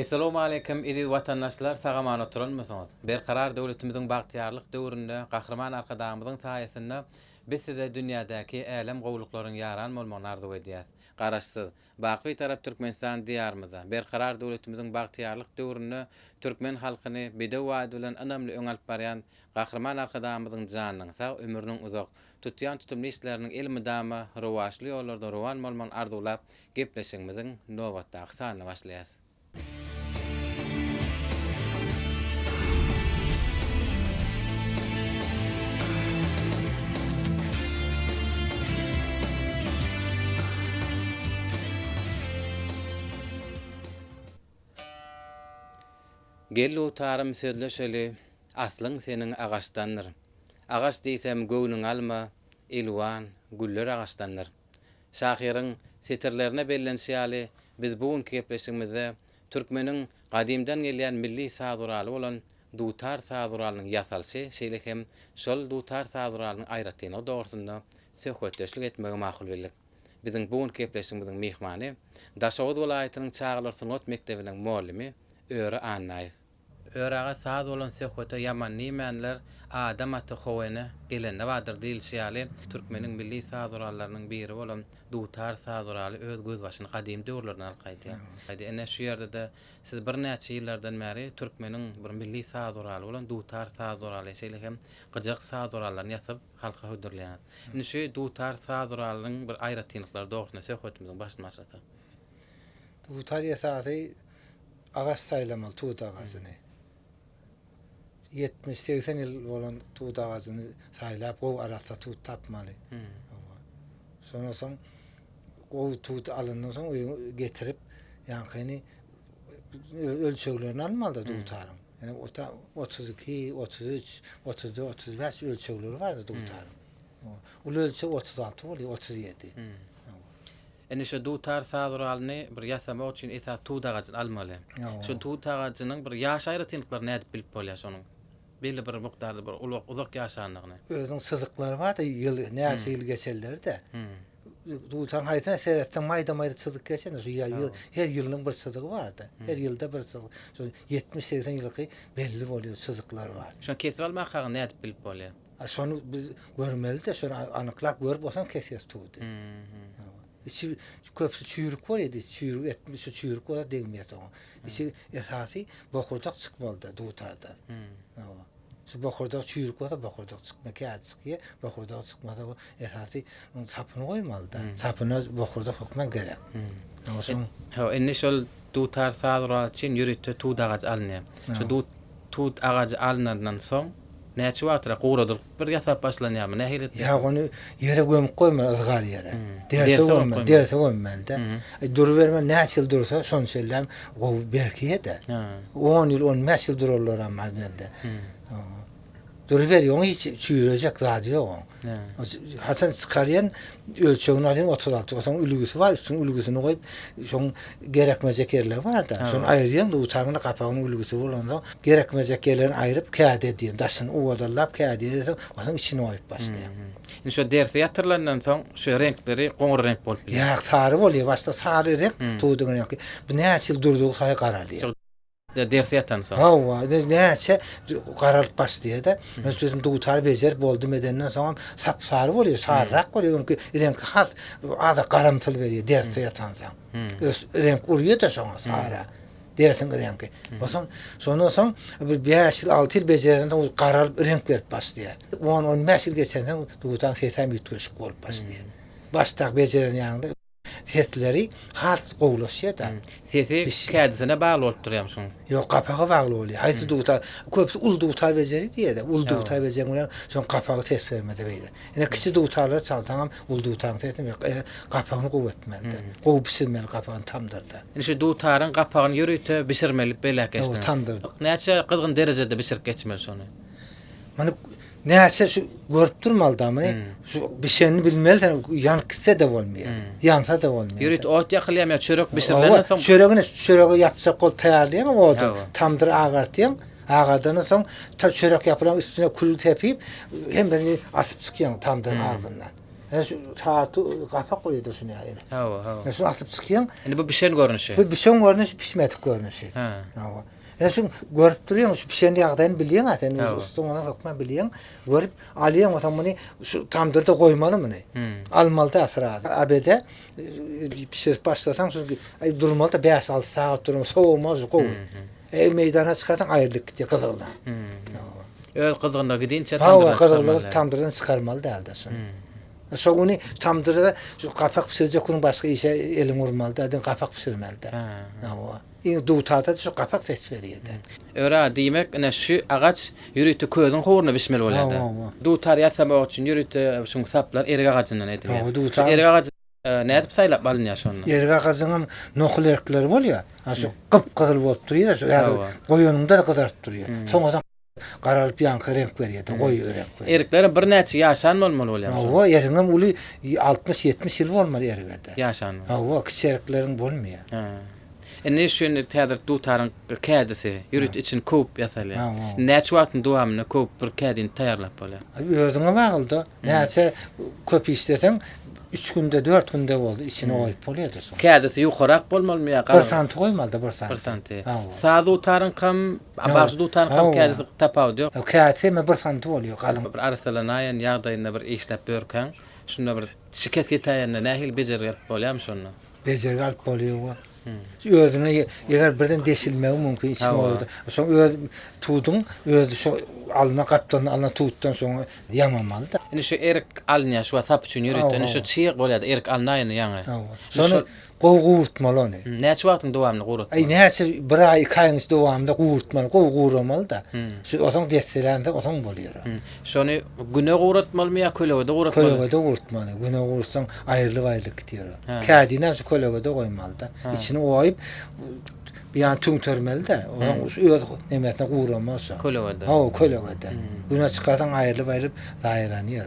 Assalamu alaykum idi vatandaşlar sagaman oturanmysyňyz? Berkarar döwletimiziň Bagtyýarlyk döwründe gahrman arkadaşymyzyň saýasynda biz size dünýädäki älim gowluklaryň ýaran bolmagyny arzu edýäs. Garaşsyz, baky tarap Türkmenistan diýarymyza, berkarar döwletimiziň Bagtyýarlyk döwründe türkmen halkyny bedew wady bilen önemli öň alyp barýan gahrman arkadaşymyzyň janynyň sag ömrüniň uzak tutýan tutumly işleriniň ilmi-dama rowaşly ýollarda rowan bolmagyny arzulap gepleşigimiziň nowatdaky sanyny başlaýas. Gelli utarym sözleşeli, aslyň seniň agaçdandyr. Agaç diýsem göwnüň alma, ilwan, güller agaçdandyr. Şahyryň setirlerine bellenşýäli biz bu gepleşigimizde türkmeniň gadymdan gelýän milli sazuraly bolan dutar sazuralynyň ýasalşy, şeýle hem şol dutar sazuralynyň aýratyny dogrusynda söhbetleşik etmegi makul bildik. Biziň bu gepleşigimiziň mehmany Daşowut welaýatynyň Çağlar Sunat Mekdebiniň muallimi Öre Annaýew. Öraga saz bolan söhbete ýaman nimeler adam aty howene gelende wadyr diýilýär. Türkmeniň milli sazurallarynyň biri bolan dutar sazuraly öz göz başyny gadym döwürlerden alqaýdy. Ene şu ýerde de siz bir näçe ýyllardan bäri türkmeniň bir milli sazuraly bolan dutar sazuraly şeýle hem gyjak sazuralaryny ýasyp halka höwürleýär. Indi şu dutar sazuralynyň bir aýratynlyklary dogrusynda söhbetimiziň başyny açarak. Dutar ýasasy agaç saýlamaly tut agaçyny. 70-80 ýyl bolan tut agaçyny saýlap gow arasynda tut tapmaly. Sonra soň gow tut alyndan soň getirip ýankyny ölçeglerini almaly da tutaryň. Yani 32, 33, 34, 35 ölçegleri var da tutaryň. Ol ölçek 36 bolýar, 37. Ene şu dutar sazuralyny bir ýasamak üçin esas tut agaçyny almaly. Şu tut agaçynyň bir ýaş aýratynlyklary näde bilip bolýar şonuň? Belli bir mukdarda bir uzak ýaşanlygyny. Özüň syzyklary var da ýyl näçe ýyl geçerler de. Dutan haýtana seretden maýda çyzyk geçen, şu ýyl her ýylyň bir çyzygy bar da. Her ýylda bir çyzyk. Şu 70-80 ýylky belli bolýar çyzyklary var. Şonu kesip almak hagyny näde bilip bolýar? Şonu biz görmeli de, şonu anyklap görüp bolsam kesýäs tudy. İçi köpsü çüýrük var edi, çüýrük etmiş şu çüýrük var degmeýär oňa. İçi esasy bokurdak çykmaly da dutarda. Şu bokurdak çüýrük var da bokurdak çykmaky çykýar, bokurdak çykmada esasy tapyny goýmaly da. Tapyny bokurdak hokman gerek. Enne şol dutar sazuraly üçin ýürekde tut agaç alynýar. Şu tut agaçy alynandan soň näçe wagtda gowradyk bir ýasap başlanýarmy? Nähili? Ya onu yere gömüp goýmaly azgar ýere. Derse goýmaly da. Dur berme näçe ýyl dursa şonçeldem gow berkiýe de. 10 ýyl 15 ýyl dururlar amma bende. Dur berýär, hiç çüýürecek zady ýok. Hasan çykarýan ölçegini alýan 36. Otaň ülgüsi var, üstüň ülgüsini goýup, şoň gerekmejek ýerler bar da. Şonu aýrýan da utagyny kapagyny ülgüsi bolanda gerekmejek ýerlerini aýryp käde edýän. Daşyny uwadallap käde edýän, otaň içine goýup başlaýar. Indi şu derse ýatyrlandan soň şu renkleri goňur renk bolup bilýär. Ýa, sary bolýar, başda sary renk tuýdygyny ýok. Bu näçe ýyl durdygy saý garalýar. Derse ýatan soň. Hawa, näçe garalyp başlaýar da. Özüň dutar bejer boldy medenden soň sap sary bolýar, sarrak bolýar. Renk has ada garamtyl berýär derse ýatan soň. Renk urýar da soň sary. Dersin renki. Sonra soň bir 5 ýyl 6 ýyl bejerende garalyp renk berip başlaýar. 10-15 ýyl geçenden dutar sesem ýetgeşik bolup başlaýar. Başda bejeren ýanynda sesleri has gowlaşýar da. Sesi kädesine bagly bolup durýar şoň. Ýok, kapagy bagly bolýar. Haýsy dutar, köpsi ul dutar bejeri diýär de. Ul dutar bejeri şoň kapagy ses bermede beýle. Ene kiçi dutarlar çalsaňam ul dutaryň sesini kapagyny gowatmady. Gow pişirmeli kapagyny tamdyrda. Ene şu dutaryň kapagyny ýürekde pişirmeli belä geçdi. Tamdyrda. Näçe kızgın derejede pişirip geçmeli şonu? Mana näçe şu görüp durmaly da şu bir şeyni bilmeli de ýankysa da bolmaýar. Ýansa da bolmaýar. Ýürek ot ýakylýar, çörek pişirilenden soň çöregi ýatsa kol taýýarlaýan odu. Tamdyr agartýan, agardan soň çörek ýapylan üstüne kul tepip hem beni atyp çykýan tamdyr ardyndan. Tartı kapak koyuyordu şunu yani. Hawa. Mesela atıp çıkıyorsun. Indi bu bişen görünüşi. Bu bir şey görünüş, pişmedik görünüşü. Ha. Yani şu görüp duruyorsun, şu pişen yağdan biliyorsun zaten. Tamam. Üstüne bakma biliyorsun. Görüp alıyorsun, otomatik bunu şu tandırda koymalı mı ne? Almalı da asırada. Abede pişirip başlasan, durmalı da 5-6 saat durma, soğumaz, koy. Meydana çıkartan ayrılık diye kızıldan. Öl kızgında gidince tandırdan çıkarmalı. Tandırdan çıkarmalı da elde sonra. Soğunu tandırda şu kapak pişirecek onun başka işe elin vurmalı da, kapak pişirmeli de. Duğtada şu kapak ses veriyor da. Öre demek ne şu ağaç yürütü koyduğun horuna bişmeli oladı. Duğtar yasamak için yürütü şu saplar erik ağacından ediliyor. Erik ağacı ne edip saylap balın ya şonla. Erik ağacının noklerkleri var ya, şu kıpkızıl bolup duruyor da, koyununda da kızarıp duruyor. Sonradan qararıp yankı renk veriyor da, koyu renk veriyor. Eriklerin bir neçe yaşan olmalı oluyor. O eriğin ulu 60-70 yıl olmalı erikede. Yaşan. O kısa eriklerin bolmuyor. Ne şunu teadır dutarın kədisi yürüt için kop yasalı. Neçe vaktin duamını kop bir kədin tayarlap oluyor. Özüne bağlıdı. Neyse köp istesen 3 günde 4 günde oldu içine koyup oluyordu sonra. Kədisi yuqaraq bolmalı mı ya? 1 santim koymalı 1 santim. 1 santim. Sağ dutarın kam, baş dutarın kam kədisi tapav diyor. Kədisi mi 1 santim oluyor kalın. Bir arsalanayan yağdayında bir işlep börken, şunda bir şiket yetayanda nahil becerip oluyor mu şunu? Becerip oluyor. Özüne eğer birden deşilmeyi mümkün içine oldu. Sonra tutun, şu alına kaptanın alına tuttan sonra yamamalı da. Yani şu erik alına şu tap için yürüttü. Şu çiğ oluyor erik alnayını yani. Sonra qoğurtmalı onu. Neçe vaktin devamlı qoğurtmalı? Ay neyse bir ay kayınız devamlı qoğurtmalı, qoğurmalı da. Şu otan destelende otan boluyor. Şunu güne qoğurtmalı mı ya kölögede qoğurtmalı? Kölögede qoğurtmalı. Güne qoğursan ayrılı aylık diyor. Kədine şu kölögede koymalı da. İçine oyup bir an tüm törmeli de. O zaman nemetine qoğuramazsa. Kölögede. Kölögede. Güne çıkartan ayrılıp dayanıyor.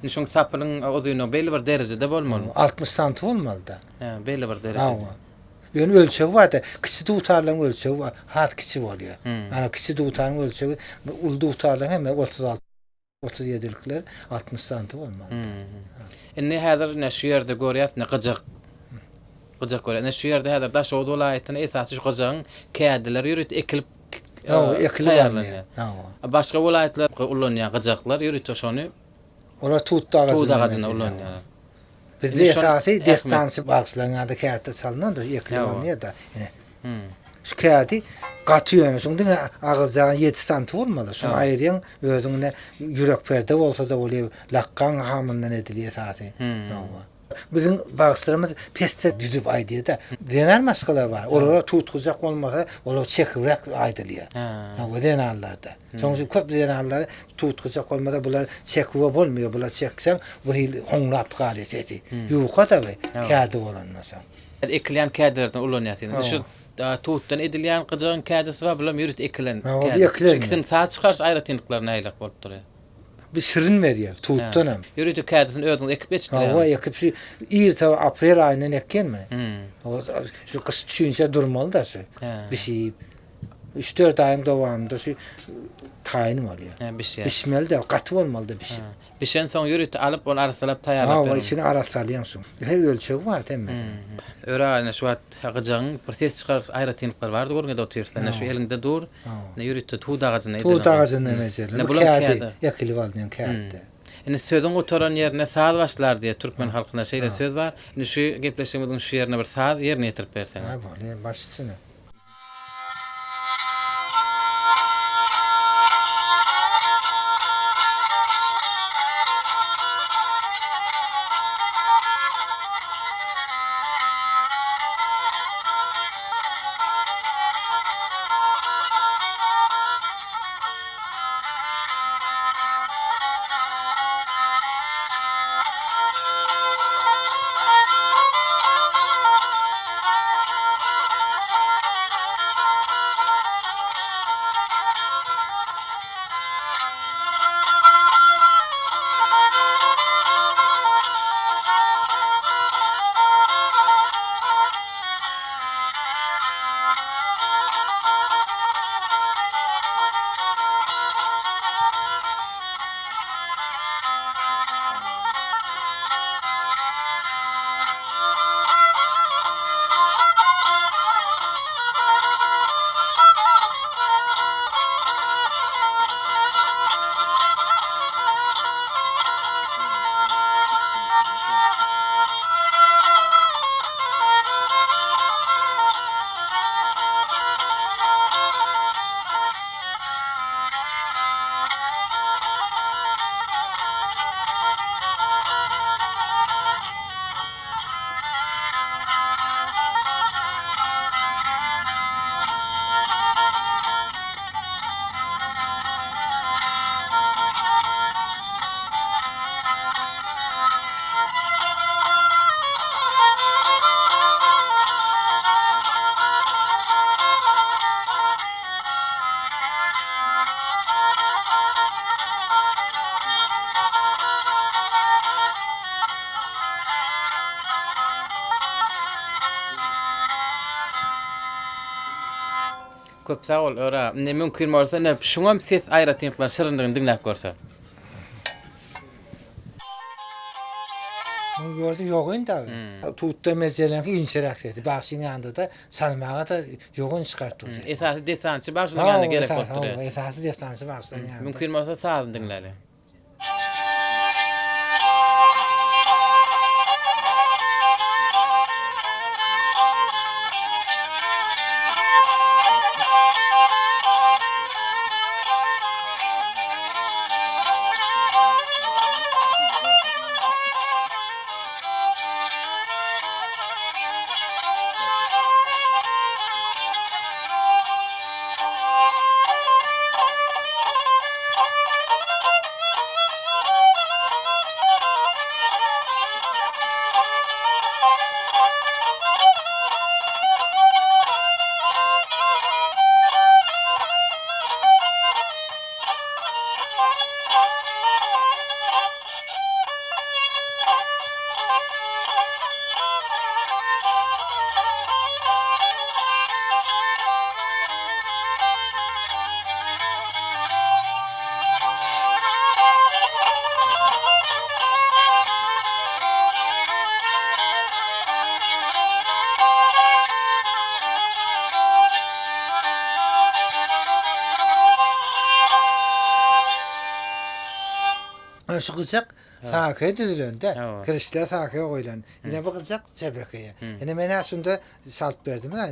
Yani şu sapının uzunluğu belli bir derecede bolmalı. 60 santim olmalı da. Belli bir derecede. Yani ölçeği var da, kısa dutarların ölçeği var, hat kısa oluyor. Yani kısa dutarların ölçeği, ul dutarların hemen 36-37'likler 60 santim olmalı. Ne hadır ne şu yerde görüyoruz ne gıcık görüyoruz. Ne şu yerde hadır da şu dolayıtın esası şu gıcığın kağıdlar yürüt ekilip tayarlanıyor. Başka vilayetler kullanıyor gıcıklar yürüt şunu. Ola tut ağacına kullanıyor. Bir de esası destansı bağışlarına da kağıtta salınan da ekiliyor da. Şu kağıdı katıyor. Şimdi ağacağın 7 santim olmalı. Şu ayırın özüne yürek perde olsa da oluyor. Lakkan hamından ediliyor esası. Bizim bağışlarımız peste düzüp aydiyor da. Dener maskalar var. Orada tutacak olmasa orada çekivrek aydılıyor. O denerlerde. Sonuçta köp denerler tutacak olmasa bunlar çekivap olmuyor. Bunlar çeksen bu honglap galet eti. Yuka da ve kağıdı olanmasa. Ekleyen kağıdlardan ulanıyor. Şu tuttan edilen gıcığın kağıdısı var. Bunlar yürüt ekleyen kağıdı. Çünkü sağ çıkarsa ayrı tintiklerine aylak olup duruyor. Bir şirin veriyor tuttan hem. Yürütü kağıdısını ödün ekip geçtiler. O ekip şu iyi tabi april ayından ekken mi? O şu kış düşünce durmalı da şu. Bir şey 3-4 ayın devamında şu tayinim oluyor. Bir şey. Pişmeli de katı olmalı da bir şey. Pişen son yürütü alıp onu arsalap tayarlap. O içine arasalayansın. Her ölçeği var değil mi? Öre şu at gıcığın proses çıkar ayrı tintikler vardı. Görün de oturursa. Şu elinde dur. Ne yürütü tuğ ağacına edilen. Tuğ ağacına mesela. Bu kağıdı. Yakılı valdiyen kağıdı. Yani sözün oturan yerine saat başlar diye Türkmen halkına şeyle söz var. Yani şu gepleşimizin şu yerine bir saat yerine getirip versen. Böyle başlasın. Köp sağ ol Öre. Ne mümkin bolsa ne şuňam ses aýratýanlar şıryndygyny dinläp görse. Bu gördü yoğun da. Tuttu mezelenki inşirak dedi. Başyň ýanynda da salmaga da yoğun çıkarttı. Esasy desançy başyna ýanyna gerek bolupdy. Esasy desançy başyna ýanyna. Mümkin bolsa sazyny dinläli. Şu kızak sakaya düzülende, kirişler sakaya koyulan. Yine bu kızak çepekeye. Yine men aslında salt verdim lan.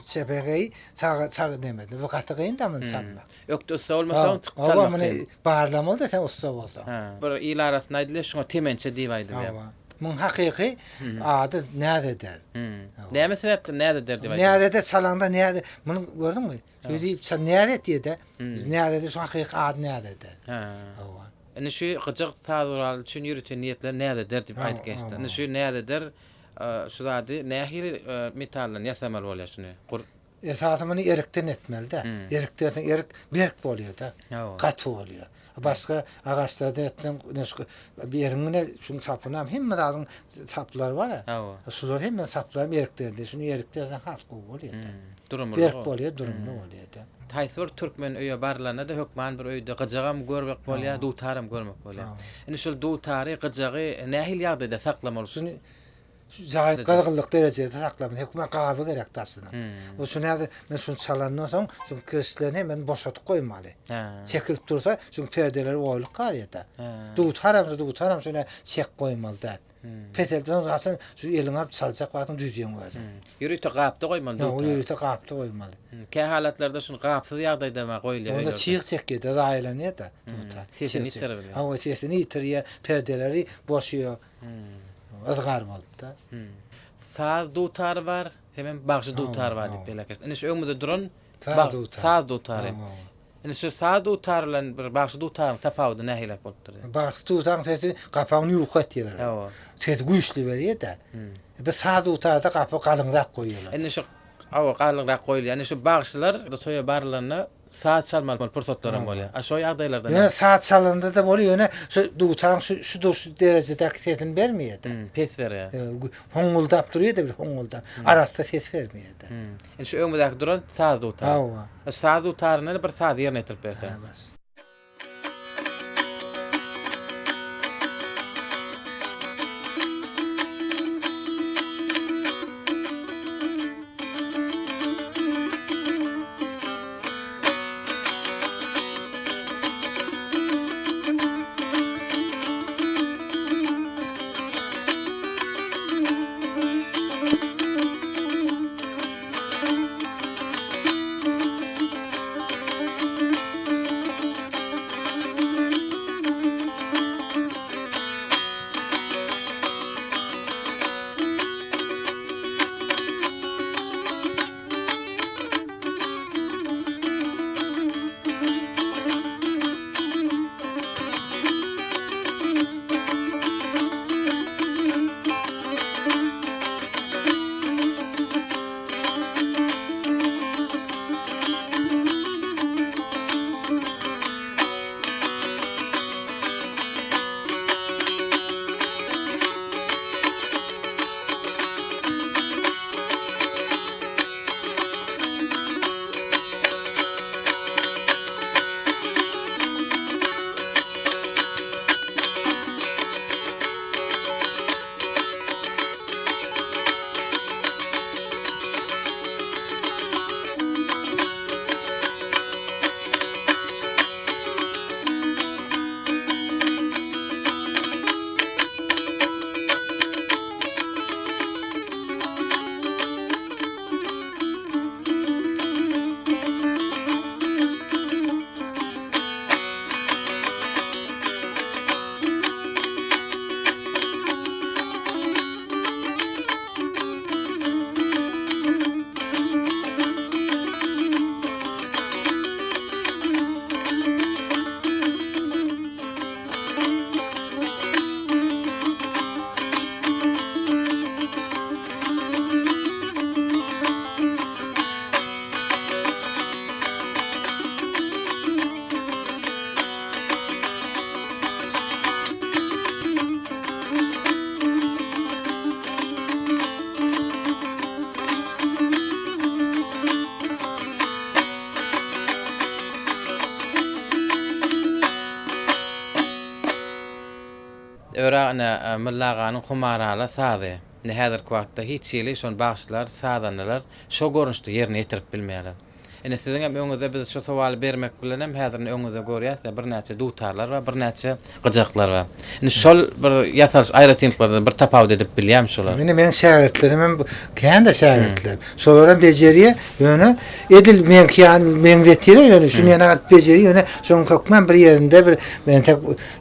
Çepekeyi sağa demedim. Bu katıgayın da mı salmak? Yok da usta olmasa salmak. Ama bunu bağırlamalı da sen usta olsan. Bir il arasında edilir şuna temençe diýip Mun hakyky adı näde der? Näme sebäpdir näde der diýip Näde de salanda näde? Bunu gördün mü? Söýdip sen näde diýdi. Näde de şu hakyky adı näde der? Ene şu gıcık tadural üçün yürütün niyetler näde der diýip aýdyp geçdi. Ene şu näde der şu zady nähili metallan ýasamal bolýar şunu. Esasymyny erikden etmeli de. Erikden erik berk bolýar da. Gaty bolýar. Başga agaçlarda etden bir yerine şunu sapınam hemme lazım saplar var ya. Sular hemme saplar erikden. Şunu erikden haskı bolýar da. Durumlu bolýar, durumlu bolýar da. Taýsor türkmen öýe barlana da hökman bir öýde gyjagam görmek bolýar, duwtaram görmek bolýar. Ene şol duwtary gyjagy nähil ýagdaýda saklamaly. Şunu gazgyllyk derejede saklamak hökümet gaby gerek taşdyna. O şunu men şunu çalandan soň şu köşlerini hemen boşatyp goýmaly. Çekilip dursa şu perdeler oýlyk garýata. Duwtaram şuna çek goýmaly da. Petelden asan şu elini alıp salacak wagtyň düzýän bolýar. Ýürüte gapda goýmaly. Ýürüte gapda goýmaly. Kä halatlarda şunu gapsyz ýagdaýda ma goýulýar. Onda çyýyk çekýär da aýlanýar da. Sesini ýitirir. O sesini ýitirýär, perdeleri boşuyor. Azgar bolup da. Saz duwtary bar, hemen bagşy duwtary bar diýip belekes. Ene şu öňümde duran saz duwtary. Ene şu saz duwtary bilen bir bagşy duwtary tapawdy nähilek bolupdyr. Bagşy duwtary sesi gapagyny ýukat diýerler. Ses güýçli berýär da. Bir saz duwtary da gapy galynrak goýýarlar. Ene şu galynrak goýulýar. Ene şu bagşylar da soýa barlaryna saat çalmaly pursatlaram bolýar. Aşo ýagdaýlarda. Ýöne saat çalanda da bolýar, ýöne duwtaň şu derejedäki sesini bermeýär. Pes berýär. Hoňuldap durýar da bir hoňuldap. Arasda ses bermeýär da. Ene şu öňümdäki duran saz duwtary. Saz duwtaryny bir saz ýerine ýetirip berse. ne millaganyň kumarala sazy. Ne häzirki wagtda hiç ýeli şon bagşlar, sadanlar şo görnüşde ýerine ýetirip bilmeýärler. Ene siziň hem öňüňizde biz şu sowaly bermek bilen hem häzir öňüňizde görýäs bir näçe dutarlar we bir näçe gyjaklar we. Ene şol bir ýasaş aýratynyklardan bir tapawut edip bilýär şolar. Men şägertlerim hem kände şägertler. Şolaram bejeriýe ýöne edil men kän men zetire ýöne şu men agat bejeri ýöne şoň kökmen bir ýerinde bir men tek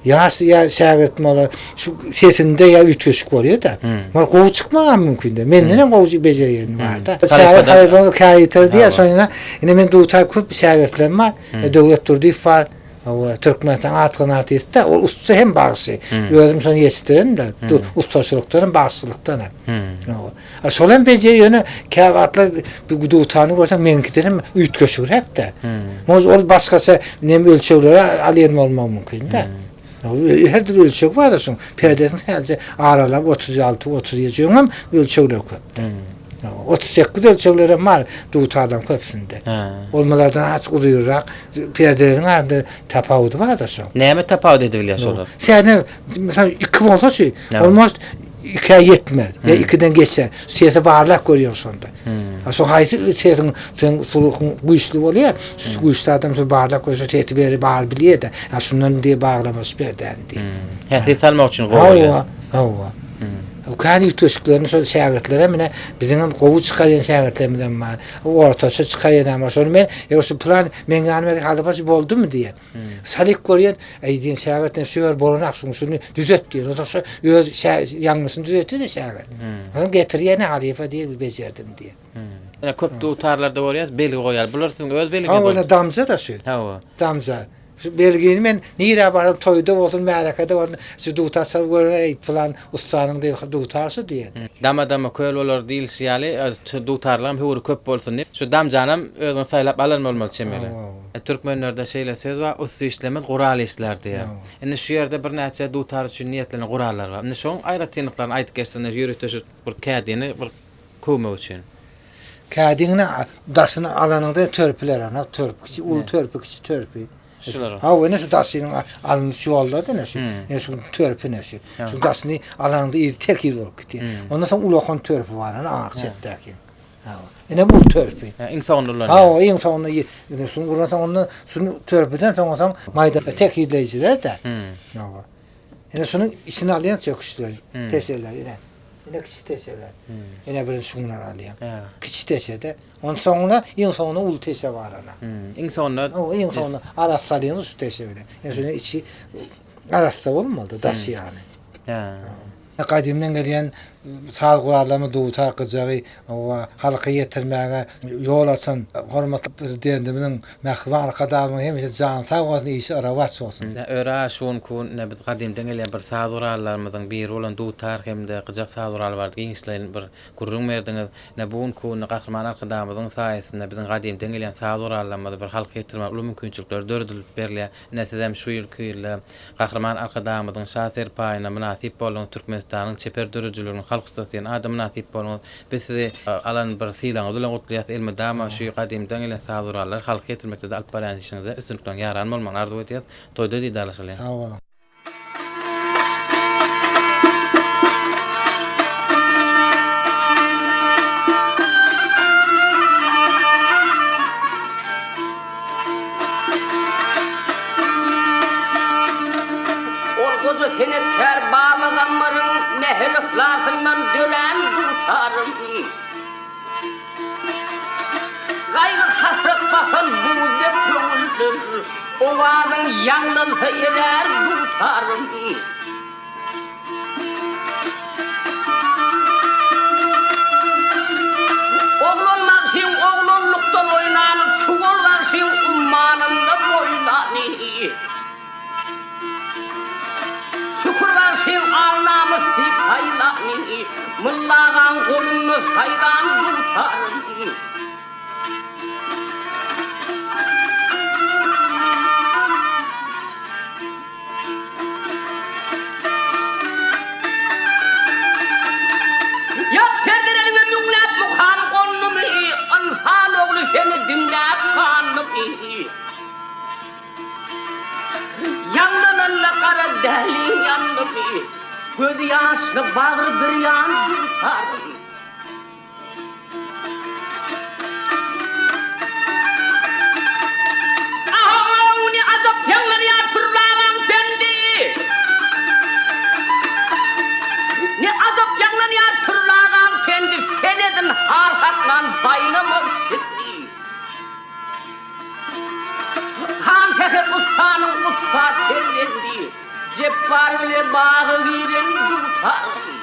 ýaş şägertme olar şu sesinde ýa ütgeşik bolýar da. Ma gowy çykmagan mümkin de. Menden hem gowy bejeriýän bar da. Şägert haýwan käýtir diýe soňra men dutar köp şägertlerim bar. Döwlet turdy bar. O Türkmenistan atgyn artistde o usta hem bagsy. Özüm şonu ýetişdiren de ustaçylykdan bagslykdan. O şolan bejeri ýöne käwatlar bu dutany görsen menki derim ütgeşik hep de. Moz ol başgaça nem ölçeklere alýan bolmagy mümkin de. Her türlü ölçek var da şoň perdesini hälse aralap 36-37 jöňem ölçekler köp. 38 ölçeklerim var dutardan köpsünde. Olmalardan açık uzuýurak perdelerin ardy tapawudy var da şo. Näme tapawut edibilýär şolar? Sen mesela 2 bolsa şu almost 2'ye yetmez. Ya 2'den geçer. Siyasi bağırlak görüyor sonunda. Şu haysi sesin sen sulukun güçlü oluyor. Güçlü adam şu bağırlak görüyor. Siyasi beri bağır biliyor da. Ya şundan diye bağlaması berden diye. Hadi salmak için oluyor. Hava. O kani tuşklarını şöyle şägertlere mine bizim gowy çykaryan şägertlerimden bar. O ortaça çykaryan ama şonu men ýoksa plan men gelmek halbaşy boldumy diye. Salik görýän aýdyn şägertden şöwer bolanak şunu düzelt diýär. O da şu öz ýangysyny düzeltdi de şägert. Onu getirýän halifa diýip bejerdim diye. Ene köp dutarlarda bolýar, belgi goýar. Bular siziň öz belgi bolýar. Ha, damza da şu. Ha, damza. Şu belgini men nire barıp toyda bolsun, märakada bolsun, şu dutasar görýär plan ustanyň diýip dutasy diýer. Dama köl bolar diýilýär, dutarlam hur köp bolsun. Şu damjanam özüň saýlap alanmaly çemeli. Türkmenlerde şeýle söz bar, ussy işlemek gural işler diýär. Ene şu ýerde bir näçe dutar üçin niýetlenen gurallar bar. Ene şoň aýratynlyklaryny aýtyp geçsenler ýürütüşip bir kädini bir köme üçin. Kädiňni dasyny alanyňda törpüler ana, törp, kiçi ul törpü, kiçi törpü. Ha, o ne şu dasynyň alınışı ýollarda ne şu. Şu törpü ne şu. Şu dasyny alanyňda tek ýer bolupdy. Ondan soň ulakan törpü bar ana aqçetdäki. Ha. Ene bu törpü. İnsanylar. Ha, o insanylar ýene şunu guratan onu şunu törpüden soňra maýda tek ýerleýjiler de. Ha. Ene şunu içine alýan çöküşler, teşeler ene. Ene kiçi teşeler. Ene bilen şunlar alýan. Kiçi teşede. Ondan soňra ýen soňra ul teşe bar ana. İnsanylar. O ýen soňra arasalyny şu teşe bilen. Ene içi arasta bolmaly dasy ýany. Ha. Kadimden gelýän sağ guralamy dutar gyjagy o halka ýetirmäge ýol açan hormatly prezidentimiň mähwan kadamy hemişe jan sağwasyny işi arawaç bolsun. Öre şon kun ne bit kadimden gelýän bir sağ gurallarymyň biri bolan dutar hemde gyjak sağ gural bar giňişlerin bir gurrun berdiňiz. Ne bun kun gahryman arkadamyň saýasynda biziň kadimden gelýän sağ gurallarymyzy bir halka ýetirmek uly mümkinçilikler dördülip berilýär. Näsem şu ýyl köýle gahryman arkadamyň şaher paýyna münasip bolan Türkmenistanyň çeper dörüjülüğiniň halk stasiýasyny adam nasip bolmagy. Biz sizi alan bir silaň ulan gutlaýas elme dama şu kadimden gelen sağdurallar halk getirmekde de alp baran işinize üstünlikden yaran bolmagy arzu edýär. Toyda diýdalaşylýar. Sağ olun. Senetler bağlaganların meheliflatından dölen dutarım. Gayrı hasret basan buğdet yoğuldur, oğanın yanlılığı eder dutarım. Oğlunlar sen oğlunluktan oynanıp, çuvallar sen ummanında boylanır. Şükürler sen Allah'ımız deyip haylanır, mıllağın kolunu hayran tutarım. Yok perdelerine yüklep MUKAM konumu, anfal oğlu seni dinlep kanımı. Yanlarla kara delin yandı bir, Ködi yaşlı bağır bir yan tutarım. Ağuni azap yanları yatırlanan bendi. Ne azap yanları yatırlanan bendi. Fenedin harhaklan baynamız sitti. Han tehe ustanın usta terlendi. Cepar bile bağı giren tutarım.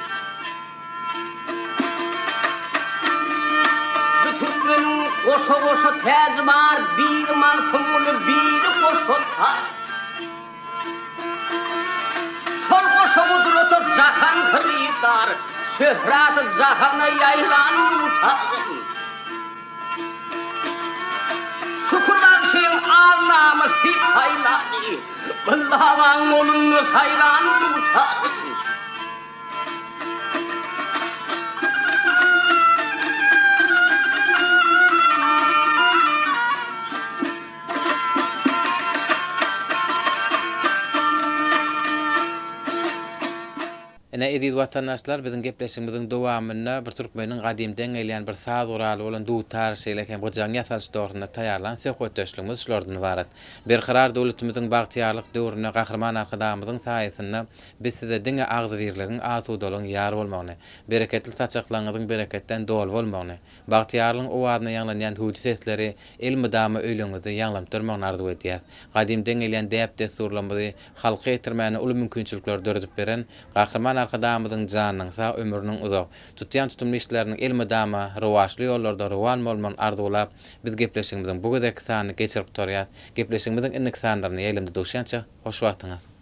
Türkmenin koşa koşa tez var, bir markımını bir koşa tar. Sol koşa kudreti cahan kırıydar, şöhratı cahana yaylan tutarım. Şükürler şeyin anlamı fit haylanı, Allah'ın olunu hayran tutarım. Ene edid vatandaşlar bizim gepleşigimizin dowamyna bir türkmenin gadimden gelýän bir saz uraly bolan dutar şeýleken bu jaňa salşdoruna taýýarlan söhbetdeşligimiz şulardan ibaret. Berqarar döwletimizin Bagtyýarlyk döwrüne gahrman arkadamyzyň saýasynda biz size diňe agzy berligiň asudalygyň ýar bolmagyny, bereketli saçaklaňyzyň bereketten dol bolmagyny, Bagtyýarlyň owadyna ýanglanýan huji sesleri elmidama öýleňizi ýanglamtyrmagyny arzu edýär. Gadimden gelýän däp desturlamy halka etirmäne uly mümkinçilikler döredip beren gahrman arkadamyzyň janynyň sag ömrüniň uzak, tutýan tutumly işleriniň elmidama rowaşly ýollarda rowan bolmagyny arzulap biz gepleşigimiziň bu gezek sany geçirip durýar. Gepleşigimiziň innik sanlaryny ýelimde duşança hoş wagtyňyz.